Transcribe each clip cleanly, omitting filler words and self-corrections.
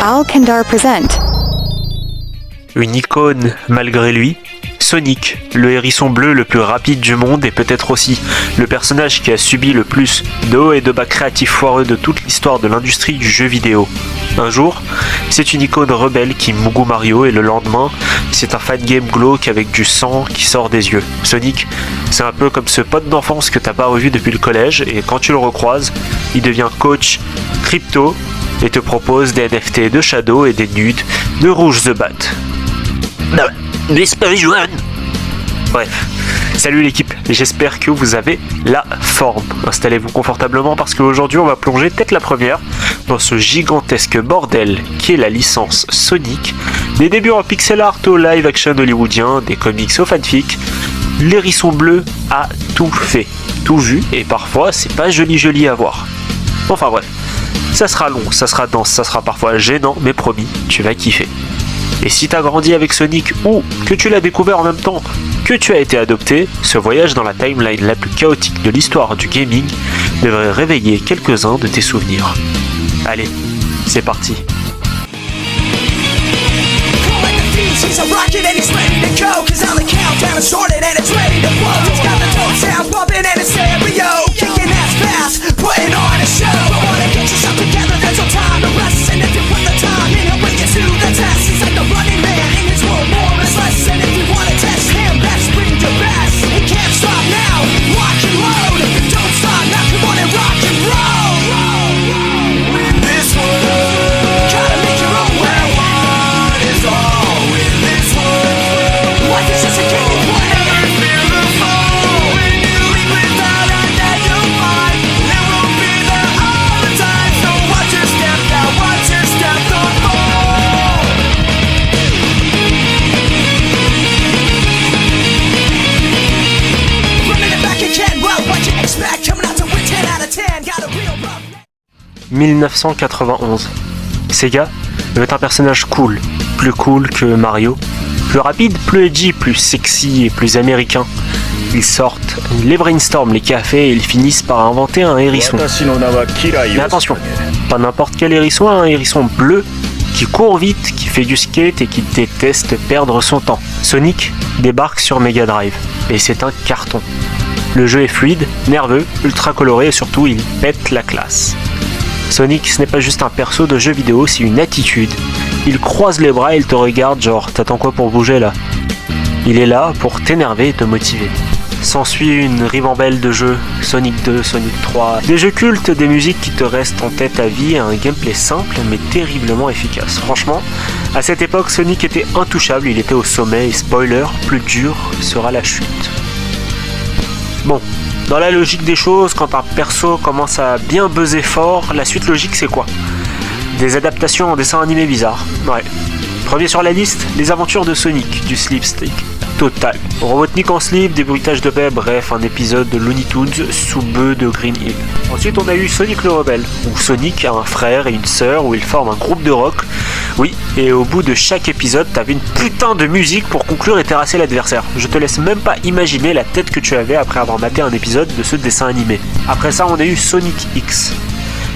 Alkandar present. Une icône malgré lui, Sonic, le hérisson bleu le plus rapide du monde et peut-être aussi le personnage qui a subi le plus de hauts et de bas créatifs foireux de toute l'histoire de l'industrie du jeu vidéo. Un jour, c'est une icône rebelle qui mougou Mario et le lendemain, c'est un fangame glauque avec du sang qui sort des yeux. Sonic, c'est un peu comme ce pote d'enfance que t'as pas revu depuis le collège et quand tu le recroises, il devient coach crypto et te propose des NFT de Shadow et des nudes de Rouge the Bat. N'est-ce pas Johan ? Bref, salut l'équipe, j'espère que vous avez la forme. Installez-vous confortablement parce qu'aujourd'hui on va plonger tête la première dans ce gigantesque bordel qui est la licence Sonic, des débuts en pixel art au live action hollywoodien, des comics au fanfic. L'hérisson bleu a tout fait, tout vu et parfois c'est pas joli à voir. Enfin bref, ça sera long, ça sera dense, ça sera parfois gênant, mais promis, tu vas kiffer. Et si t'as grandi avec Sonic ou que tu l'as découvert en même temps que tu as été adopté, ce voyage dans la timeline la plus chaotique de l'histoire du gaming devrait réveiller quelques-uns de tes souvenirs. Allez, c'est parti. « 1991. Sega veut un personnage cool que Mario, plus rapide, plus edgy, plus sexy et plus américain. Ils sortent, les brainstorment les cafés et ils finissent par inventer un hérisson. Mais attention, pas n'importe quel hérisson, un hérisson bleu qui court vite, qui fait du skate et qui déteste perdre son temps. Sonic débarque sur Mega Drive et c'est un carton. Le jeu est fluide, nerveux, ultra coloré et surtout il pète la classe. Sonic, ce n'est pas juste un perso de jeu vidéo, c'est une attitude. Il croise les bras et il te regarde genre, t'attends quoi pour bouger là ? Il est là pour t'énerver et te motiver. S'ensuit une ribambelle de jeux, Sonic 2, Sonic 3, des jeux cultes, des musiques qui te restent en tête à vie et un gameplay simple mais terriblement efficace. Franchement, à cette époque, Sonic était intouchable, il était au sommet et spoiler, plus dur sera la chute. Bon. Dans la logique des choses, quand un perso commence à bien buzzer fort, la suite logique c'est quoi ? Des adaptations en dessin animé bizarre. Ouais. Premier sur la liste, les aventures de Sonic, du slipstick total. Robotnik en slip, des bruitages de paix, bref, un épisode de Looney Tunes sous bœuf de Green Hill. Ensuite, on a eu Sonic le Rebelle, où Sonic a un frère et une sœur, où ils forment un groupe de rock. Oui, et au bout de chaque épisode, t'avais une putain de musique pour conclure et terrasser l'adversaire. Je te laisse même pas imaginer la tête que tu avais après avoir maté un épisode de ce dessin animé. Après ça, on a eu Sonic X.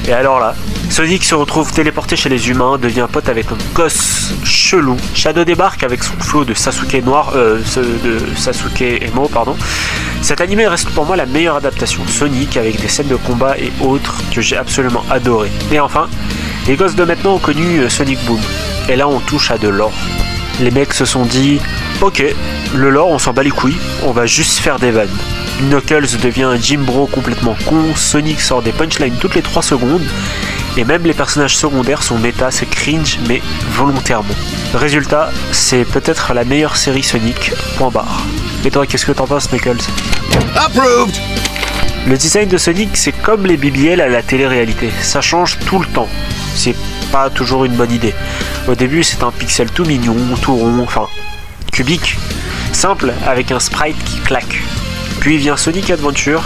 Et alors là, Sonic se retrouve téléporté chez les humains, devient pote avec un gosse chelou. Shadow débarque avec son flow de Sasuke noir, de Sasuke emo, pardon. Cet animé reste pour moi la meilleure adaptation. Sonic avec des scènes de combat et autres que j'ai absolument adoré. Et enfin, les gosses de maintenant ont connu Sonic Boom. Et là on touche à de l'or. Les mecs se sont dit, ok, le lore on s'en bat les couilles, on va juste faire des vannes. Knuckles devient un Jim Bro complètement con, Sonic sort des punchlines toutes les 3 secondes, et même les personnages secondaires sont méta, c'est cringe, mais volontairement. Résultat, c'est peut-être la meilleure série Sonic, point barre. Et toi, qu'est-ce que t'en penses, Knuckles ? Approved. Le design de Sonic, c'est comme les BBL à la télé-réalité, ça change tout le temps. C'est pas toujours une bonne idée. Au début, c'est un pixel tout mignon, tout rond, enfin, cubique, simple, avec un sprite qui claque. Puis vient Sonic Adventure,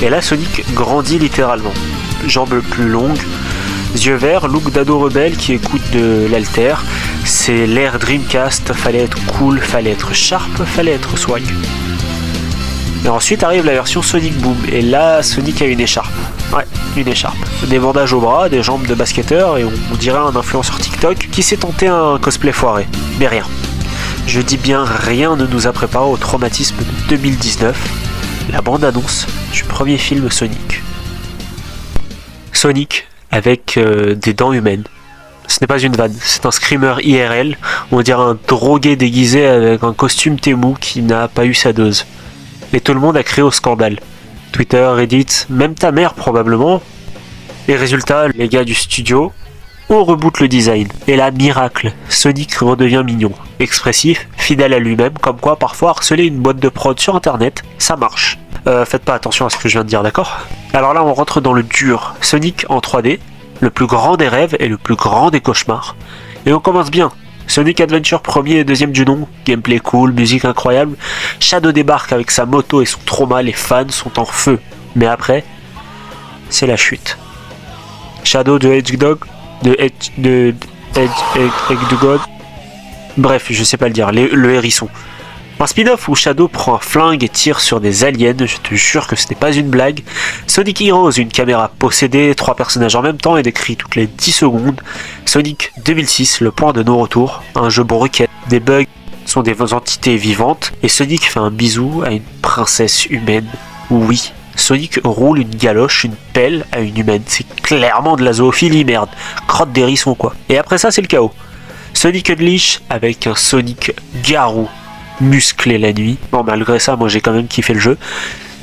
et là Sonic grandit littéralement. Jambes plus longues, yeux verts, look d'ado rebelle qui écoute de l'alter. C'est l'ère Dreamcast, fallait être cool, fallait être sharp, fallait être swag. Et ensuite arrive la version Sonic Boom, et là Sonic a une écharpe. Ouais, une écharpe. Des bandages au bras, des jambes de basketteur et on dirait un influenceur TikTok qui s'est tenté un cosplay foiré. Mais rien. Je dis bien rien ne nous a préparé au traumatisme de 2019, la bande-annonce du premier film Sonic. Sonic avec des dents humaines. Ce n'est pas une vanne, c'est un screamer IRL, on dirait un drogué déguisé avec un costume Temu qui n'a pas eu sa dose. Et tout le monde a crié au scandale. Twitter, Reddit, même ta mère probablement. Et résultat, les gars du studio, on reboot le design. Et là, miracle, Sonic redevient mignon, expressif, fidèle à lui-même, comme quoi parfois harceler une boîte de prod sur internet, ça marche. Faites pas attention à ce que je viens de dire, d'accord? Alors là, on rentre dans le dur. Sonic en 3D, le plus grand des rêves et le plus grand des cauchemars. Et on commence bien. Sonic Adventure premier et deuxième du nom, gameplay cool, musique incroyable. Shadow débarque avec sa moto et son trauma, les fans sont en feu. Mais après, c'est la chute. Shadow de Hedgehog, Hedgehog. Bref, je sais pas le dire, le hérisson. Un spin-off où Shadow prend un flingue et tire sur des aliens, je te jure que ce n'est pas une blague. Sonic Heroes, une caméra possédée, 3 personnages en même temps et des cris toutes les 10 secondes. Sonic 2006, le point de non-retour, un jeu broken, des bugs sont des entités vivantes, et Sonic fait un bisou à une princesse humaine. Oui, Sonic roule une galoche, une pelle à une humaine, c'est clairement de la zoophilie, merde, crotte d'hérisson quoi. Et après ça c'est le chaos. Sonic Unleash avec un Sonic garou musclé la nuit. Bon, malgré ça, moi j'ai quand même kiffé le jeu.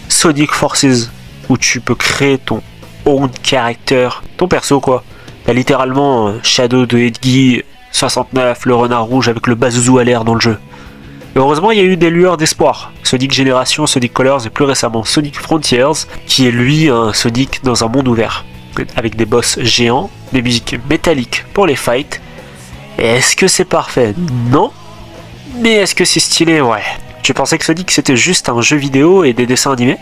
Sonic Forces, où tu peux créer ton own character, ton perso quoi. T'as littéralement Shadow de Hedgie 69, le renard rouge avec le bazouzou à l'air dans le jeu. Et heureusement, il y a eu des lueurs d'espoir. Sonic Génération, Sonic Colors et plus récemment Sonic Frontiers, qui est lui un Sonic dans un monde ouvert, avec des boss géants, des musiques métalliques pour les fights. Et est-ce que c'est parfait? Non. Mais est-ce que c'est stylé? Ouais. Tu pensais que Sonic c'était juste un jeu vidéo et des dessins animés?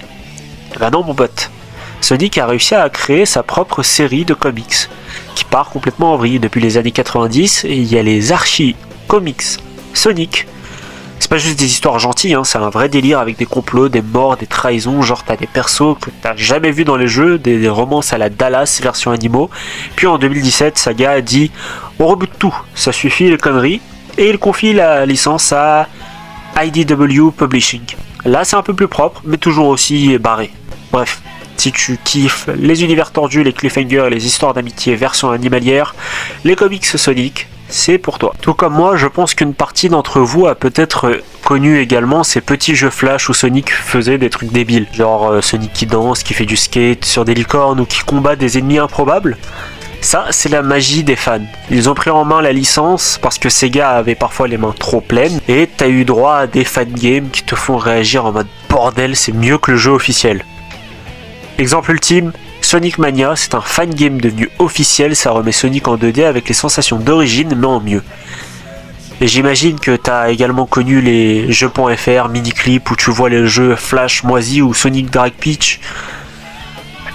Bah non mon pote. Sonic a réussi à créer sa propre série de comics, qui part complètement en vrille depuis les années 90, et il y a les archis comics Sonic. C'est pas juste des histoires gentilles, hein, c'est un vrai délire avec des complots, des morts, des trahisons, genre t'as des persos que t'as jamais vus dans les jeux, des romances à la Dallas version animaux. Puis en 2017, Saga a dit on reboot tout, ça suffit les conneries. Et il confie la licence à IDW Publishing. Là c'est un peu plus propre, mais toujours aussi barré. Bref, si tu kiffes les univers tordus, les cliffhangers et les histoires d'amitié version animalière, les comics Sonic, c'est pour toi. Tout comme moi, je pense qu'une partie d'entre vous a peut-être connu également ces petits jeux flash où Sonic faisait des trucs débiles. Genre Sonic qui danse, qui fait du skate sur des licornes ou qui combat des ennemis improbables. Ça, c'est la magie des fans. Ils ont pris en main la licence parce que Sega avait parfois les mains trop pleines et t'as eu droit à des fangames qui te font réagir en mode bordel, c'est mieux que le jeu officiel. Exemple ultime, Sonic Mania, c'est un fangame devenu officiel, ça remet Sonic en 2D avec les sensations d'origine mais en mieux. Et j'imagine que t'as également connu les jeux.fr, mini-clips où tu vois les jeux Flash moisi ou Sonic Drag Peach.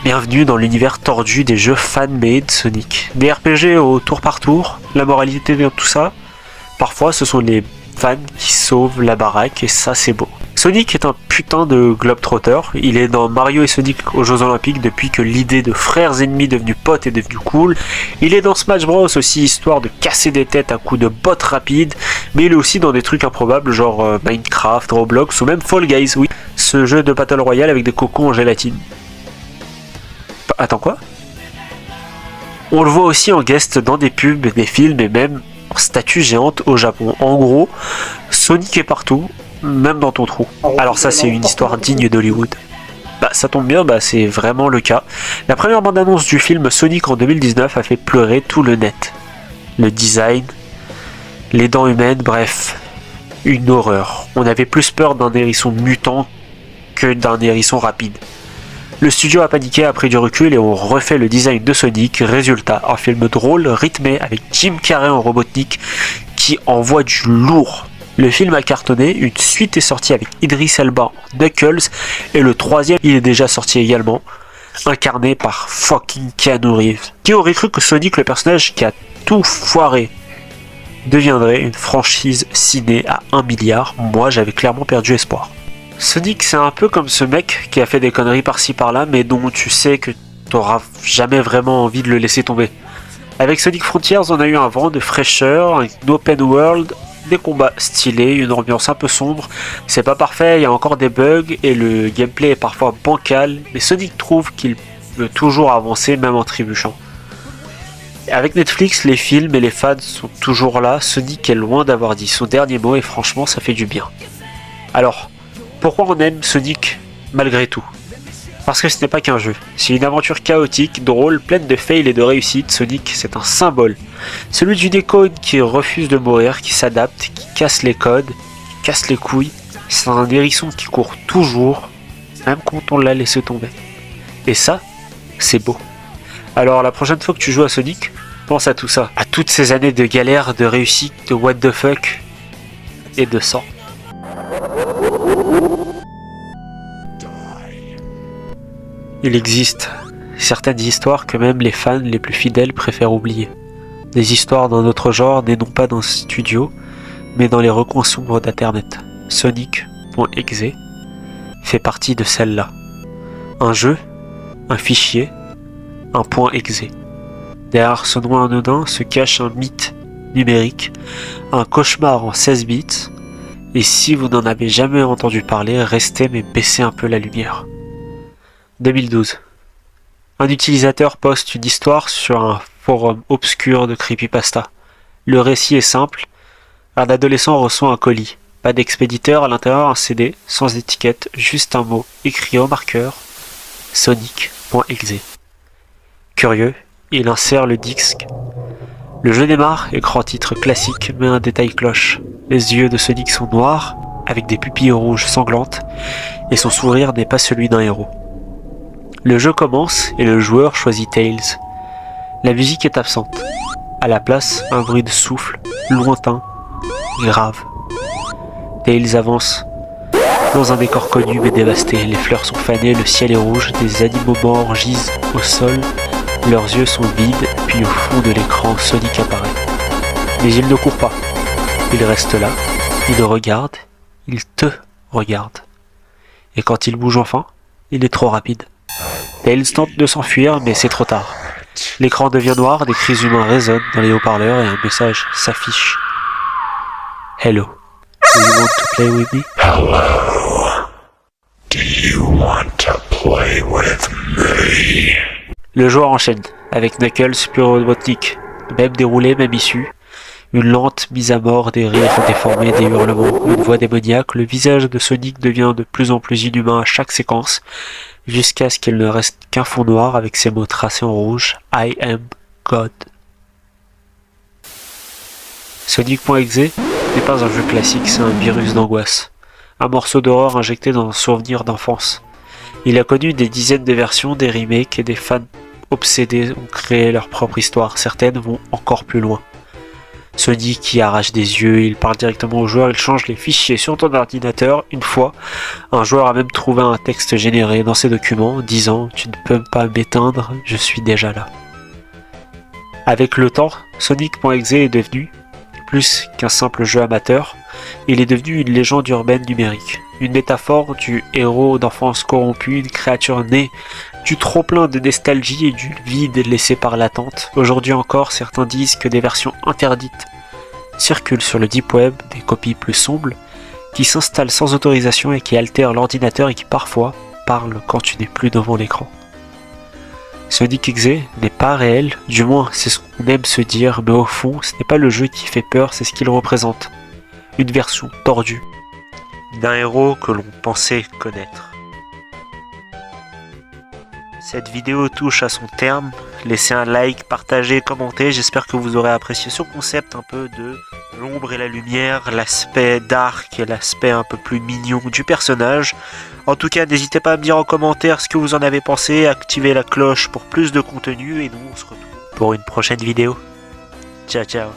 Bienvenue dans l'univers tordu des jeux fan-made Sonic. Des RPG au tour par tour, la moralité de tout ça, parfois ce sont les fans qui sauvent la baraque et ça c'est beau. Sonic est un putain de globetrotter, il est dans Mario et Sonic aux Jeux Olympiques depuis que l'idée de frères ennemis devenus potes est devenue cool. Il est dans Smash Bros aussi histoire de casser des têtes à coups de bottes rapides, mais il est aussi dans des trucs improbables genre Minecraft, Roblox ou même Fall Guys, oui, ce jeu de Battle Royale avec des cocons en gélatine. Attends quoi? On le voit aussi en guest dans des pubs, des films et même en statue géante au Japon. En gros, Sonic est partout, même dans ton trou. Alors ça c'est une histoire digne d'Hollywood. Bah ça tombe bien, bah c'est vraiment le cas. La première bande-annonce du film Sonic en 2019 a fait pleurer tout le net. Le design, les dents humaines, bref, une horreur. On avait plus peur d'un hérisson mutant que d'un hérisson rapide. Le studio a paniqué, a pris du recul et on refait le design de Sonic. Résultat, un film drôle, rythmé, avec Jim Carrey en Robotnik qui envoie du lourd. Le film a cartonné, une suite est sortie avec Idris Elba en Knuckles et le troisième il est déjà sorti également, incarné par fucking Keanu Reeves. Qui aurait cru que Sonic, le personnage qui a tout foiré, deviendrait une franchise ciné à 1 milliard? Moi j'avais clairement perdu espoir. Sonic c'est un peu comme ce mec qui a fait des conneries par-ci par-là mais dont tu sais que t'auras jamais vraiment envie de le laisser tomber. Avec Sonic Frontiers, on a eu un vent de fraîcheur, une open world, des combats stylés, une ambiance un peu sombre. C'est pas parfait, il y a encore des bugs et le gameplay est parfois bancal, mais Sonic trouve qu'il peut toujours avancer même en trébuchant. Avec Netflix, les films et les fans sont toujours là, Sonic est loin d'avoir dit son dernier mot et franchement ça fait du bien. Alors, pourquoi on aime Sonic malgré tout ? Parce que ce n'est pas qu'un jeu, c'est une aventure chaotique, drôle, pleine de fails et de réussites. Sonic, c'est un symbole. Celui d'une icône qui refuse de mourir, qui s'adapte, qui casse les codes, qui casse les couilles. C'est un hérisson qui court toujours, même quand on l'a laissé tomber. Et ça, c'est beau. Alors la prochaine fois que tu joues à Sonic, pense à tout ça, à toutes ces années de galère, de réussite, de what the fuck et de sang. Il existe certaines histoires que même les fans les plus fidèles préfèrent oublier. Des histoires d'un autre genre nées non pas dans ce studio, mais dans les recoins sombres d'internet. Sonic.exe fait partie de celle-là. Un jeu, un fichier, un .exe. Derrière ce nom anodin se cache un mythe numérique, un cauchemar en 16 bits, et si vous n'en avez jamais entendu parler, restez mais baissez un peu la lumière. 2012. Un utilisateur poste une histoire sur un forum obscur de creepypasta. Le récit est simple. Un adolescent reçoit un colis. Pas d'expéditeur, à l'intérieur un CD, sans étiquette, juste un mot, écrit au marqueur, Sonic.exe. Curieux, il insère le disque. Le jeu démarre, écran titre classique, mais un détail cloche. Les yeux de Sonic sont noirs, avec des pupilles rouges sanglantes, et son sourire n'est pas celui d'un héros. Le jeu commence et le joueur choisit Tails. La musique est absente. À la place, un bruit de souffle, lointain, grave. Tails avance dans un décor connu mais dévasté. Les fleurs sont fanées, le ciel est rouge, des animaux morts gisent au sol, leurs yeux sont vides, puis au fond de l'écran, Sonic apparaît. Mais il ne court pas. Il reste là, il regarde, il te regarde. Et quand il bouge enfin, il est trop rapide. Tails tente de s'enfuir, mais c'est trop tard. L'écran devient noir, des cris humains résonnent dans les haut-parleurs et un message s'affiche. Hello. Do you want to play with me? Hello. Do you want to play with me? Le joueur enchaîne, avec Knuckles plus robotique. Même déroulé, même issue. Une lente mise à mort, des rires déformés, des hurlements, une voix démoniaque. Le visage de Sonic devient de plus en plus inhumain à chaque séquence, jusqu'à ce qu'il ne reste qu'un fond noir avec ces mots tracés en rouge, I am God. Sonic.exe n'est pas un jeu classique, c'est un virus d'angoisse. Un morceau d'horreur injecté dans un souvenir d'enfance. Il a connu des dizaines de versions, des remakes et des fans obsédés ont créé leur propre histoire. Certaines vont encore plus loin. Sonic qui arrache des yeux, il parle directement au joueur, il change les fichiers sur ton ordinateur. Une fois, un joueur a même trouvé un texte généré dans ses documents disant « Tu ne peux pas m'éteindre, je suis déjà là ». Avec le temps, Sonic.exe est devenu plus qu'un simple jeu amateur, il est devenu une légende urbaine numérique, une métaphore du héros d'enfance corrompu, une créature née du trop-plein de nostalgie et du vide laissé par l'attente. Aujourd'hui encore, certains disent que des versions interdites circulent sur le deep web, des copies plus sombres, qui s'installent sans autorisation et qui altèrent l'ordinateur et qui parfois parlent quand tu n'es plus devant l'écran. Sonic.exe n'est pas réel, du moins c'est ce qu'on aime se dire, mais au fond ce n'est pas le jeu qui fait peur, c'est ce qu'il représente. Une version tordue d'un héros que l'on pensait connaître. Cette vidéo touche à son terme, laissez un like, partagez, commentez, j'espère que vous aurez apprécié ce concept un peu de l'ombre et la lumière, l'aspect dark et l'aspect un peu plus mignon du personnage. En tout cas, n'hésitez pas à me dire en commentaire ce que vous en avez pensé, activez la cloche pour plus de contenu et nous on se retrouve pour une prochaine vidéo. Ciao ciao.